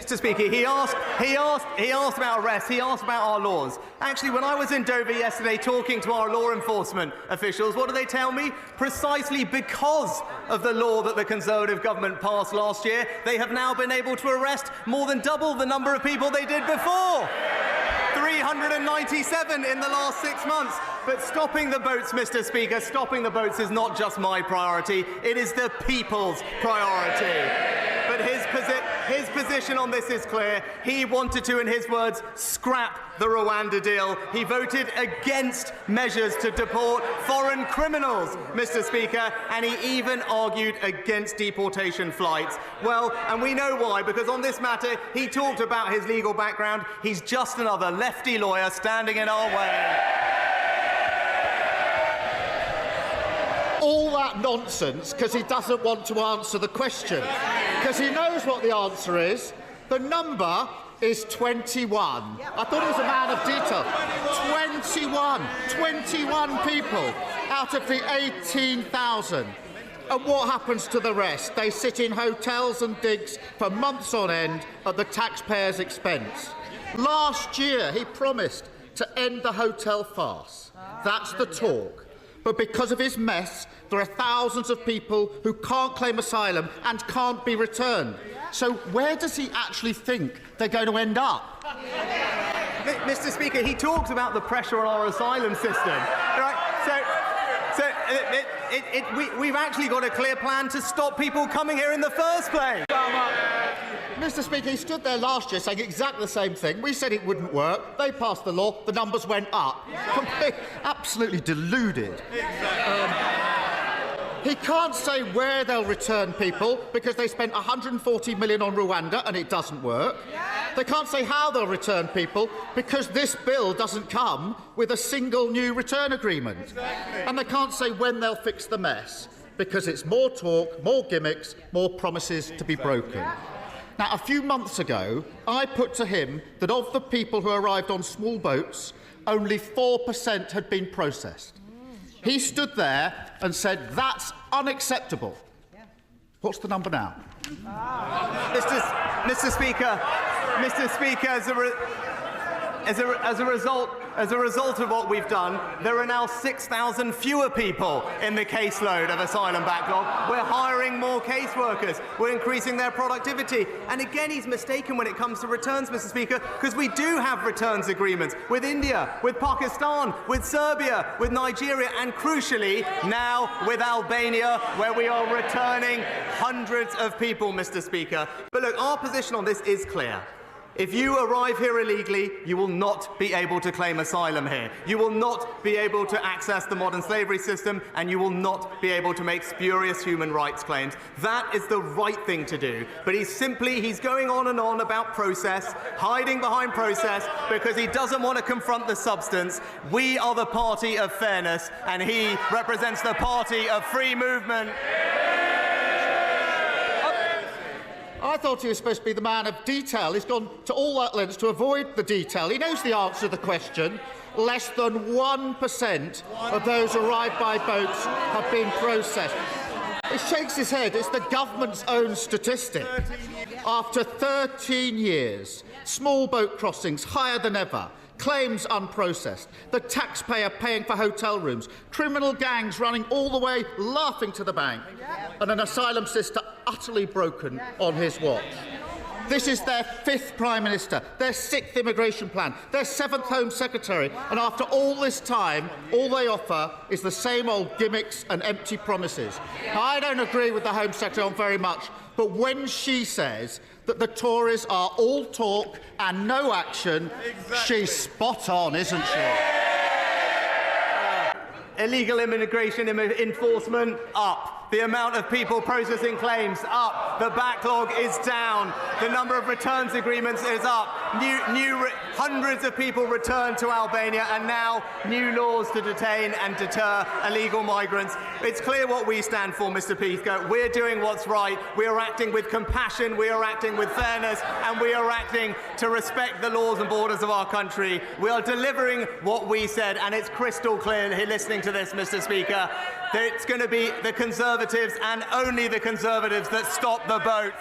Mr. Speaker, he asked about arrests, he asked about our laws. Actually, when I was in Dover yesterday talking to our law enforcement officials, what did they tell me? Precisely because of the law that the Conservative government passed last year, they have now been able to arrest more than double the number of people they did before. 397 in the last 6 months. But stopping the boats, Mr. Speaker, stopping the boats is not just my priority, it is the people's priority. But his position on this is clear. He wanted to, in his words, scrap the Rwanda deal. He voted against measures to deport foreign criminals, Mr. Speaker, and he even argued against deportation flights. Well, and we know why, because on this matter, he talked about his legal background. He's just another lefty lawyer standing in our way. All that nonsense because he doesn't want to answer the question. Because he knows what the answer is. The number is 21. I thought he was a man of detail. 21 people out of the 18,000. And what happens to the rest? They sit in hotels and digs for months on end at the taxpayers' expense. Last year, he promised to end the hotel farce. That's the talk. But because of his mess, there are thousands of people who can't claim asylum and can't be returned. So where does he actually think they're going to end up? Mr. Speaker, he talks about the pressure on our asylum system. Right? We've actually got a clear plan to stop people coming here in the first place. Mr. Speaker, he stood there last year saying exactly the same thing. We said it wouldn't work. They passed the law. The numbers went up. Absolutely deluded. He can't say where they'll return people because they spent £140 million on Rwanda and it doesn't work. They can't say how they'll return people because this bill doesn't come with a single new return agreement. And they can't say when they'll fix the mess because it's more talk, more gimmicks, more promises to be broken. Now, a few months ago, I put to him that of the people who arrived on small boats, only 4% had been processed. He stood there and said, that's unacceptable. What's the number now? Mr. Speaker, as a result of what we've done, there are now 6,000 fewer people in the caseload of asylum backlog. We're hiring more caseworkers. We're increasing their productivity. And again, he's mistaken when it comes to returns, Mr. Speaker, because we do have returns agreements with India, with Pakistan, with Serbia, with Nigeria, and crucially, now with Albania, where we are returning hundreds of people, Mr. Speaker. But look, our position on this is clear. If you arrive here illegally, you will not be able to claim asylum here. You will not be able to access the modern slavery system, and you will not be able to make spurious human rights claims. That is the right thing to do. But he's going on and on about process, hiding behind process, because he doesn't want to confront the substance. We are the party of fairness, and he represents the party of free movement. I thought he was supposed to be the man of detail. He's gone to all that lengths to avoid the detail. He knows the answer to the question. Less than 1% of those arrived by boats have been processed. He shakes his head. It's the government's own statistic. After 13 years, small boat crossings higher than ever, claims unprocessed, the taxpayer paying for hotel rooms, criminal gangs running all the way laughing to the bank, and an asylum system utterly broken on his watch. This is their 5th Prime Minister, their 6th immigration plan, their 7th Home Secretary, and after all this time, all they offer is the same old gimmicks and empty promises. Now, I don't agree with the Home Secretary on very much, but when she says that the Tories are all talk and no action, she's spot on, isn't she? Illegal immigration enforcement, up. The amount of people processing claims, up. The backlog is down. The number of returns agreements is up. Hundreds of people returned to Albania, and now new laws to detain and deter illegal migrants. It's clear what we stand for, Mr. Speaker. We're doing what's right. We are acting with compassion. We are acting with fairness. And we are acting to respect the laws and borders of our country. We are delivering what we said, and it's crystal clear here listening to this, Mr. Speaker, that it's going to be the Conservatives and only the Conservatives that stop the boat.